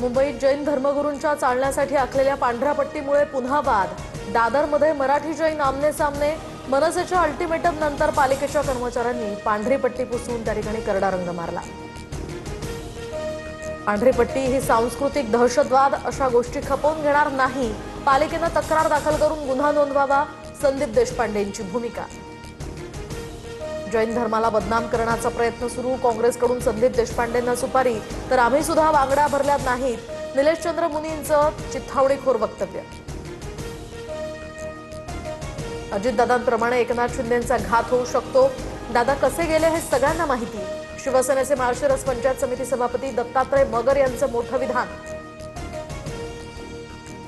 मुंबईत जैन धर्मगुरूंच्या चालण्यासाठी आखलेल्या पांढऱ्या पट्टीमुळे पुन्हा वाद। दादरमध्ये मराठी जैन आमने सामने। मनसेच्या अल्टिमेटम नंतर पालिकेच्या कर्मचाऱ्यांनी पांढरी पट्टी पुसून त्या ठिकाणी करडा रंग मारला। पांढरी पट्टी ही सांस्कृतिक दहशतवाद अशा गोष्टी खपवून घेणार नाही। पालिकेने तक्रार दाखल करून गुन्हा नोंदवावा। संदीप देशपांडेंची भूमिका। जैन धर्माला बदनाम करण्याचा प्रयत्न सुरू। काँग्रेसकडून संदीप देशपांडेंना सुपारी, तर आम्ही सुद्धा वांगड्या भरल्यात नाहीत। निलेशचंद्र मुनींचं चिथावणीखोर वक्तव्य। अजितदादांप्रमाणे एकनाथ शिंदेंचा घात होऊ शकतो। दादा कसे गेले हे सगळ्यांना माहिती। शिवसेनेचे माळशिरस पंचायत समिती सभापती दत्तात्रय मगर यांचं मोठं विधान।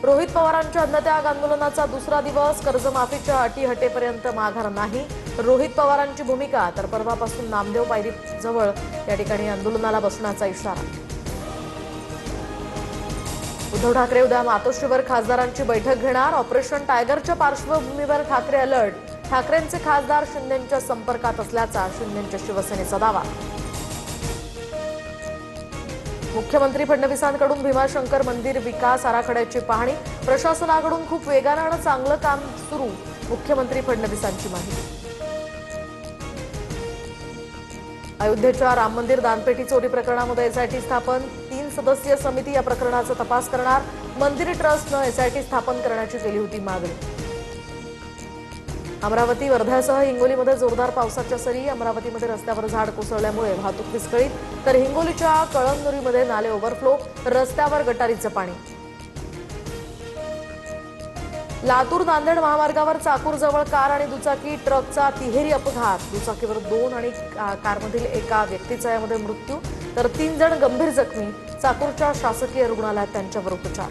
रोहित पवारांच्या अन्नत्याग आंदोलनाचा दुसरा दिवस। कर्जमाफीच्या अटी हटेपर्यंत माघार नाही। रोहित पवारांची भूमिका, तर परवापासून नामदेव पायरी जवळ या ठिकाणी आंदोलनाला बसण्याचा इशारा। उद्धव ठाकरे उद्या मातोश्रीवर खासदारांची बैठक घेणार। ऑपरेशन टायगरच्या पार्श्वभूमीवर ठाकरे अलर्ट। ठाकरेंचे खासदार शिंदेंच्या संपर्कात असल्याचा शिंदेंच्या शिवसेनेचा दावा। मुख्यमंत्री फडणवीसांकडून भीमाशंकर मंदिर विकास आराखड्याची पाहणी। प्रशासनाकडून खूप वेगानं आणि चांगलं काम सुरू। मुख्यमंत्री फडणवीसांची माहिती। अयोध्येच्या राम मंदिर दानपेटी चोरी प्रकरणामध्ये एसआयटी स्थापन। 3 सदस्यीय समिती या प्रकरणाचा तपास करणार। मंदिर ट्रस्टनं एसआयटी स्थापन करण्याची केली होती मागणी। अमरावती वर्ध्यासह हिंगोलीमध्ये जोरदार पावसाच्या सरी। अमरावतीमध्ये रस्त्यावर झाड कोसळल्यामुळे वाहतूक विस्कळीत, तर हिंगोलीच्या कळमनुरीमध्ये नाले ओव्हरफ्लो, रस्त्यावर गटारीचं पाणी। लातूर नांदेड महामार्गावर चाकूरजवळ कार आणि दुचाकी ट्रकचा तिहेरी अपघात। दुचाकीवर 2 आणि कारमधील एका व्यक्तीचा यामध्ये मृत्यू, तर 3 जण गंभीर जखमी। चाकूरच्या शासकीय रुग्णालयात त्यांच्यावर उपचार।